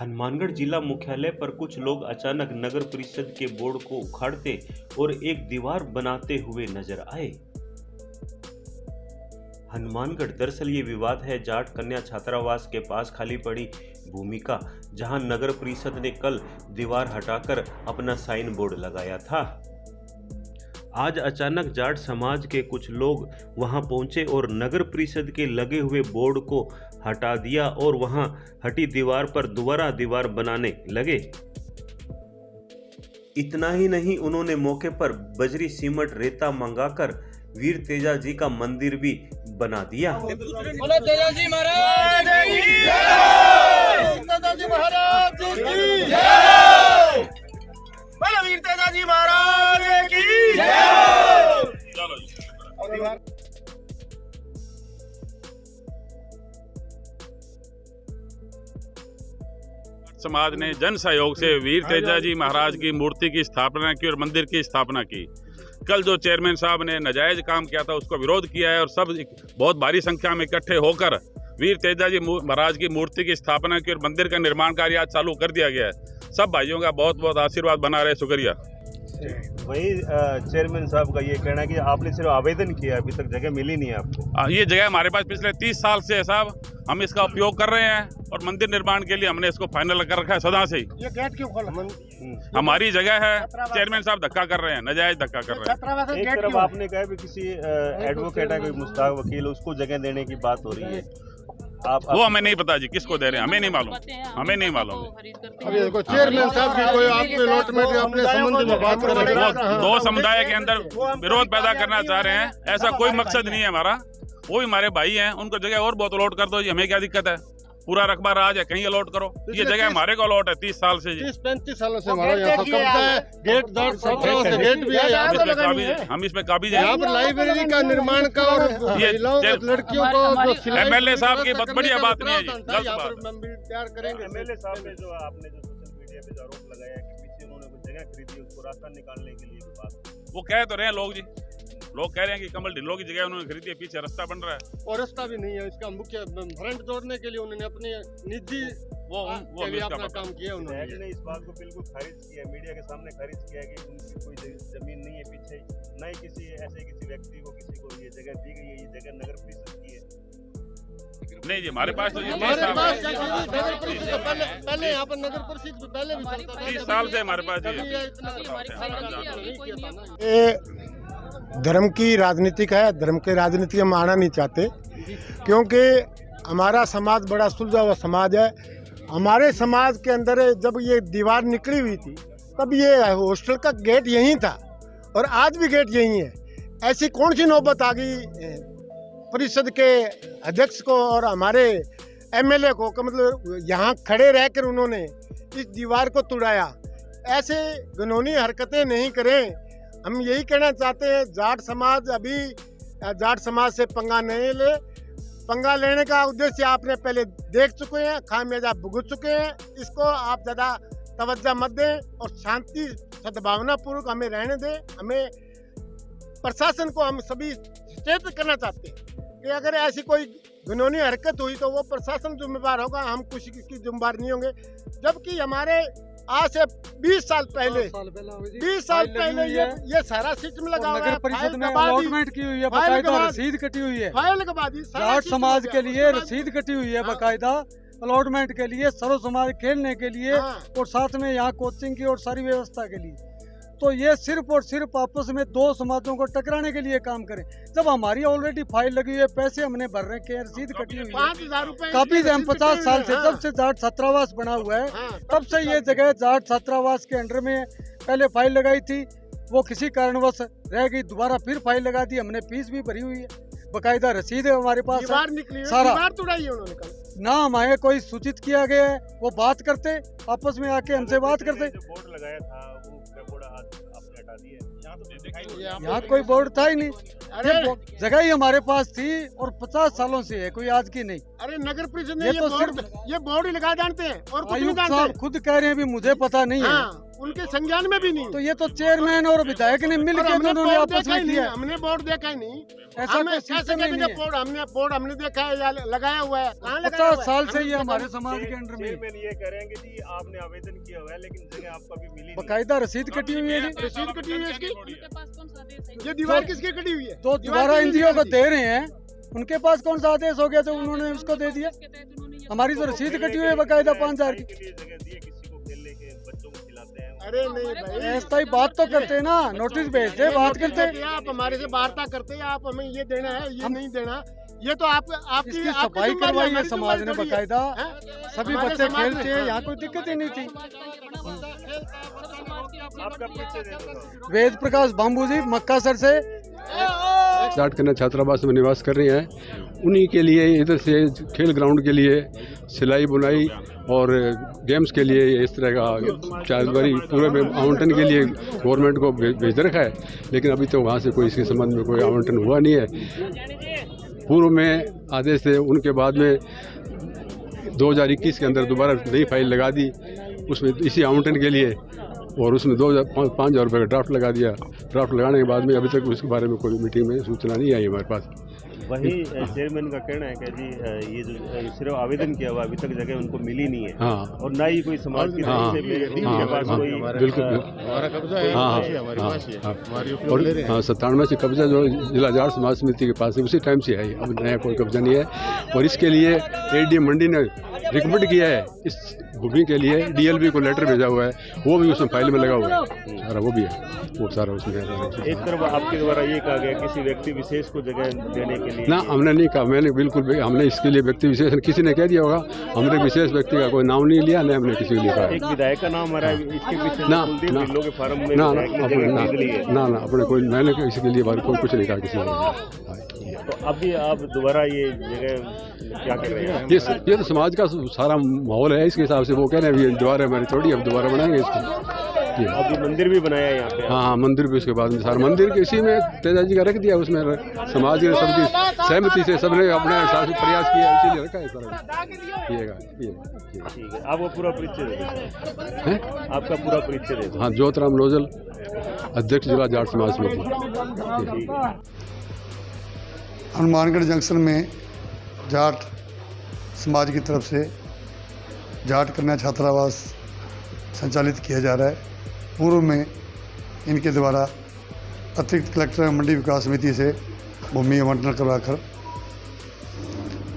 हनुमानगढ़ जिला मुख्यालय पर कुछ लोग अचानक नगर परिषद के बोर्ड को उखाड़ते और एक दीवार बनाते हुए नजर आए। हनुमानगढ़ दरअसल ये विवाद है जाट कन्या छात्रावास के पास खाली पड़ी भूमि का, जहां नगर परिषद ने कल दीवार हटाकर अपना साइन बोर्ड लगाया था। आज अचानक जाट समाज के कुछ लोग वहां पहुंचे और नगर परिषद के लगे हुए बोर्ड को हटा दिया और वहां हटी दीवार पर दोबारा दीवार बनाने लगे। इतना ही नहीं, उन्होंने मौके पर बजरी सीमेंट रेता मंगाकर वीर तेजा जी का मंदिर भी बना दिया। बोलो तेजा जी महाराज की जय, तेजा जी महाराज की जय, बोलो वीर तेजा जी महाराज की जय। समाज ने जन सहयोग से वीर तेजा जी महाराज की मूर्ति की स्थापना की और मंदिर की स्थापना की। कल जो चेयरमैन साहब ने नाजायज काम किया था उसको विरोध किया है और सब बहुत भारी संख्या में इकट्ठे होकर वीर तेजा जी महाराज की मूर्ति की स्थापना की और मंदिर का निर्माण कार्य आज चालू कर दिया गया है। सब भाइयों का बहुत बहुत आशीर्वाद बना रहे, शुक्रिया। वही चेयरमैन साहब का ये कहना है कि आपने सिर्फ आवेदन किया, अभी तक जगह मिली नहीं है आपको। ये जगह हमारे पास पिछले 30 साल से है साहब, हम इसका उपयोग कर रहे हैं और मंदिर निर्माण के लिए हमने इसको फाइनल कर रखा है सदा से ही। ये गेट क्यों खोला? हमारी जगह है, चेयरमैन साहब धक्का कर रहे हैं, नाजायज धक्का कर रहे हैं। एक तरफ आपने कहा भी किसी एडवोकेट है कोई मुस्ताक वकील, उसको जगह देने की बात हो रही है। वो हमें नहीं पता जी किसको दे रहे हैं, हमें नहीं मालूम, हमें नहीं मालूम। अभी देखो चेयरमैन साहब की कोई आपके अलॉटमेंट अपने संबंध में बात कर रहे हैं। दो समुदाय के अंदर विरोध पैदा करना चाह रहे हैं, ऐसा कोई मकसद नहीं है हमारा। वो भी हमारे भाई हैं, उनको जगह और बहुत अलॉट कर दो जी, हमें क्या दिक्कत है। पूरा रकबा राज है, कहीं अलॉट करो। ये जगह हमारे को अलॉट है 30 साल से जी, 30-35 सालों से हमारा यहाँ पर कब्जा है। गेट 17 से गेट भी है, हम इसमें काबिज हैं। यहाँ पर लाइब्रेरी का निर्माण का और लड़कियों को एमएलए साहब की बहुत बढ़िया बात नहीं है जी, गलत बात। तैयार करेंगे। एमएलए साहब ने जो आपने जो सोशल मीडिया पे जो आरोप लगाया कि पीछे उन्होंने कुछ जगह खरीदी, उसको रास्ता निकालने के लिए भी बात, वो कह तो रहे हैं लोग जी, लोग कह रहे हैं कि कमल ढिल्लो की जगह उन्होंने खरीदी है, पीछे रास्ता बन रहा है। और रास्ता भी नहीं है, इसका मुख्य फ्रंट जोड़ने के लिए उन्होंने अपनी निजी वो अपना काम किया। उन्होंने ने इस बात को बिल्कुल खारिज किया, मीडिया के सामने खारिज किया कि उनकी कोई जमीन नहीं है पीछे, न ही किसी ऐसे किसी व्यक्ति को किसी को ये जगह दी गई है। ये जगह नगर परिषद की है। नहीं जी, हमारे पास तो हमारे पास नगर परिषद पहले यहाँ पर नगर परिषद पहले भी चलता था, 30 साल से हमारे पास धर्म की राजनीतिक है। धर्म के राजनीति हम आना नहीं चाहते, क्योंकि हमारा समाज बड़ा सुलझा हुआ समाज है। हमारे समाज के अंदर जब ये दीवार निकली हुई थी तब ये हॉस्टल का गेट यहीं था और आज भी गेट यहीं है। ऐसी कौन सी नौबत आ गई परिषद के अध्यक्ष को और हमारे एमएलए को, मतलब यहाँ खड़े रहकर उन्होंने इस दीवार को तोड़ाया। ऐसे कानूनी हरकतें नहीं करें। हम यही कहना चाहते हैं, जाट समाज अभी जाट समाज से पंगा नहीं ले। पंगा लेने का उद्देश्य आपने पहले देख चुके हैं, खामियाजा भुगत चुके हैं। इसको आप ज़्यादा तवज्जो मत दें और शांति सद्भावना पूर्वक हमें रहने दें। हमें प्रशासन को हम सभी सचेत करना चाहते हैं कि अगर ऐसी कोई कानूनी हरकत हुई तो वो प्रशासन जिम्मेदार होगा, हम किसी की जिम्मेदार नहीं होंगे। जबकि हमारे आज से 20 साल पहले ये सारा सिस्टम लगा हुआ है। नगर परिषद में अलॉटमेंट की हुई है, बकायदा रसीद कटी हुई है। फाइल के बाद जाट समाज के लिए रसीद कटी हुई है बकायदा अलॉटमेंट के लिए, सर्व समाज खेलने के लिए और साथ में यहाँ कोचिंग की और सारी व्यवस्था के लिए। तो ये सिर्फ और सिर्फ आपस में दो समाजों को टकराने के लिए काम करें। जब हमारी ऑलरेडी फाइल लगी हुई है, पैसे हमने भर रहे हैं, रसीद कटी हुई है, 5,000 रुपए काबिज हम 50 साल से, जब से जाट छात्रावास बना हुआ है तब से ये जगह जाट छात्रावास के अंडर में पहले फाइल लगाई थी, वो किसी कारणवश रह गई, दोबारा फिर फाइल लगा दी, हमने फीस भी भरी हुई है, बकायदा रसीद है हमारे पास सारा। ना हमें कोई सूचित किया गया है, वो बात करते आपस में आके हमसे बात करते। बोर्ड लगाया था आपने हटा दिया, यहाँ कोई बोर्ड था ही नहीं। अरे जगह ही हमारे पास थी और 50 सालों से है, कोई आज की नहीं। अरे नगर परिषद ने ये बोर्ड ही लगा जानते हैं और आयुक्त साहब खुद कह रहे हैं भी मुझे पता नहीं है। उनके संज्ञान में भी नहीं। तो ये तो चेयरमैन और विधायक ने मिल के उन्होंने आपस में किया। हमने बोर्ड देखा ही नहीं। ऐसा हमें कोई सिस्टम ही नहीं है। बोर्ड हमने देखा है या लगाया हुआ है, कहाँ लगाया 50 हुआ है? साल से ये हमारे समाज के अंडर में चेयरमैन ये कह रहे हैं कि जी आपने आवेदन किया हुआ है लेकिन जगह आपको अभी मिली नहीं। बकायदा रसीद कटी हुई है जी। रसीद कटी हुई है इसकी। ये दीवार किसकी कटी हुई है? तो दोबारा एनजीओ को दे रहे हैं, उनके पास कौन सा आदेश हो गया तो उन्होंने उसको दे दिया। हमारी तो रसीद कटी हुई है बकायदा 5000 की। के लिए जगह दी है, किसी को खेलने के बच्चों को खिलाते हैं। अरे नहीं भाई, ऐसा ही बात तो करते हैं ना, नोटिस भेजते बात करते। आप हमारे से वार्ता करते हैं, आप हमें ये देना है, ये नहीं देना। ये तो आपकी इसकी सफाई करवाई है समाज ने बकायदा। सभी हमारे बच्चे समाज खेलते हैं, यहाँ कोई दिक्कत ही नहीं थी। आपका परिचय दे दो। वेद प्रकाश बाम्बू जी मक्कासर से जाट कन्या छात्रावास में निवास कर रही हैं। उन्हीं के लिए इधर से खेल ग्राउंड के लिए सिलाई बुनाई और गेम्स के लिए इस तरह का चारदीवारी पूरे में आवंटन के लिए गवर्नमेंट को भेज रखा है, लेकिन अभी तो वहाँ से कोई इसके संबंध में कोई आवंटन हुआ नहीं है। पूर्व में आदेश थे, उनके बाद में 2021 के अंदर दोबारा नई फाइल लगा दी उसमें इसी आवंटन के लिए, और उसमें 5,000 रुपये का ड्राफ्ट लगा दिया। ड्राफ्ट लगाने के बाद में अभी तक उसके बारे में कोई मीटिंग में सूचना नहीं आई हमारे पास। वही चेयरमैन का कहना है कि जी ये जो सिर्फ आवेदन किया हुआ अभी तक जगह उनको मिली नहीं है। हाँ और ना ही कोई समाज की तरफ से मेरे टीम के पास कोई बिल्कुल हमारा कब्जा है, और 97 से कब्जा जो जिला जाट समाज समिति के पास है उसी टाइम से है, अब नया कोई कब्जा नहीं है। और इसके लिए एडीएम मंडी ने रिकमेंड किया है, इस भूमि के लिए डीएलबी को लेटर भेजा हुआ है, वो भी उसमें फाइल में लगा हुआ है सारा, वो भी है, वो सारा उसमें है। एक तरफ आपके द्वारा ये कहा गया किसी व्यक्ति विशेष को जगह देने के लिए ना, हमने नहीं कहा, मैंने बिल्कुल भी, हमने इसके लिए व्यक्ति विशेष किसी ने कह दिया होगा, हमने विशेष व्यक्ति का कोई नाम नहीं लिया, न हमने किसी को लिखा है। एक विधायक का नाम आ रहा है इसके पीछे ना कुलदीप ढिल्लों के फार्म में ना विधायक ने जगह खरीद ली है। ना अपने कोई, मैंने किसी के लिए कोई कुछ नहीं कहा किसी ने। तो अभी आप दोबारा ये जगह क्या कर रहे हैं? ये तो समाज का सारा माहौल है, इसके हिसाब से वो कह रहे हैं दोबारा हमारी थोड़ी, अब दोबारा बनाएंगे इसको। अभी मंदिर भी बनाया है यहाँ पे। हाँ, मंदिर भी उसके बाद में सारा मंदिर के इसी में तेजा जी का रख दिया, उसमें समाज के सबकी सहमति से सबने अपने हिसाब से प्रयास किया, इसीलिए रखा है सारा। ठीक है, आप वो पूरा परिचय दे दो। आपका पूरा परिचय दे दो। हाँ, ज्योतराम लोजल, अध्यक्ष जिला जाट समाज समिति। हनुमानगढ़ जंक्शन में जाट समाज की तरफ से जाट कन्या छात्रावास संचालित किया जा रहा है। पूर्व में इनके द्वारा अतिरिक्त कलेक्टर मंडी विकास समिति से भूमि आवंटन करवाकर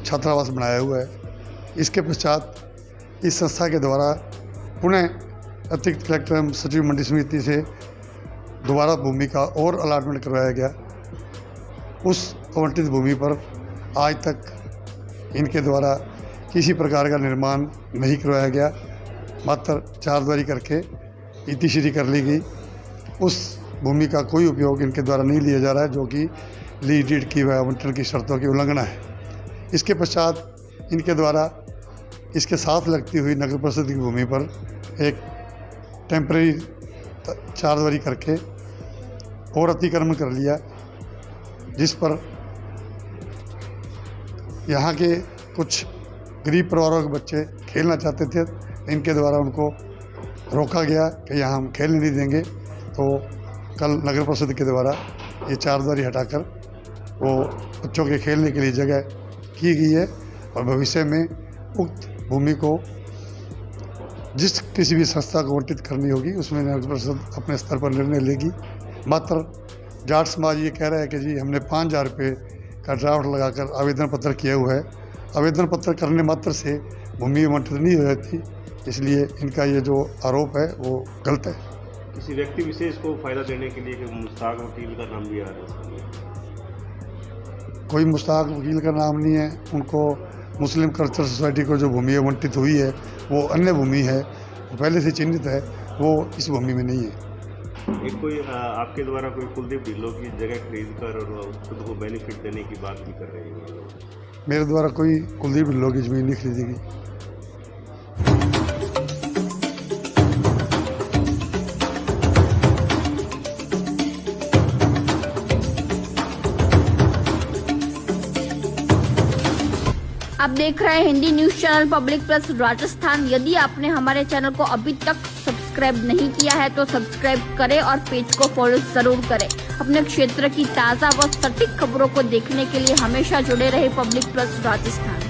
छात्रावास बनाया हुआ है। इसके पश्चात इस संस्था के द्वारा पुनः अतिरिक्त कलेक्टर एवं सचिव मंडी समिति से दोबारा भूमि का और अलाटमेंट करवाया गया। उस आवंटित भूमि पर आज तक इनके द्वारा किसी प्रकार का निर्माण नहीं करवाया गया, मात्र चारदीवारी करके इतिश्री कर ली गई। उस भूमि का कोई उपयोग इनके द्वारा नहीं लिया जा रहा है, जो कि लीज डीड की हुआ आवंटन की शर्तों की उल्लंघना है। इसके पश्चात इनके द्वारा इसके साथ लगती हुई नगर परिषद की भूमि पर एक टेम्परेरी चारदीवारी करके और अतिक्रमण कर लिया, जिस पर यहाँ के कुछ गरीब परिवारों के बच्चे खेलना चाहते थे। इनके द्वारा उनको रोका गया कि यहाँ हम खेलने नहीं देंगे। तो कल नगर परिषद के द्वारा ये चारदीवारी हटाकर वो बच्चों के खेलने के लिए जगह की गई है, और भविष्य में उक्त भूमि को जिस किसी भी संस्था को आवंटित करनी होगी उसमें नगर परिषद अपने स्तर पर निर्णय लेगी। मात्र जाट समाज ये कह रहा है कि जी हमने 5,000 रुपये का ड्राफ्ट लगाकर आवेदन पत्र किया हुआ है। आवेदन पत्र करने मात्र से भूमि आवंटित नहीं हो जाती, इसलिए इनका ये जो आरोप है वो गलत है। किसी व्यक्ति विशेष को फायदा देने के लिए मुश्ताक वकील का नाम भी आ रहा है। कोई मुश्ताक वकील का नाम नहीं है। उनको मुस्लिम कल्चरल सोसाइटी को जो भूमि आवंटित हुई है वो अन्य भूमि है, पहले से चिन्हित है, वो इस भूमि में नहीं है। एक कोई आपके द्वारा कोई कुलदीप ढिल्लों की जगह खरीद कर और खुद को बेनिफिट देने की बात भी कर रहे हैं। मेरे द्वारा कोई कुलदीप ढिल्लों की जमीन नहीं खरीदी गई। आप देख रहे हैं Hindi news channel public plus Rajasthan. यदि आपने हमारे चैनल को अभी तक सब्सक्राइब सब्सक्राइब नहीं किया है तो सब्सक्राइब करें और पेज को फॉलो जरूर करें। अपने क्षेत्र की ताज़ा व सटीक खबरों को देखने के लिए हमेशा जुड़े रहे पब्लिक प्लस राजस्थान।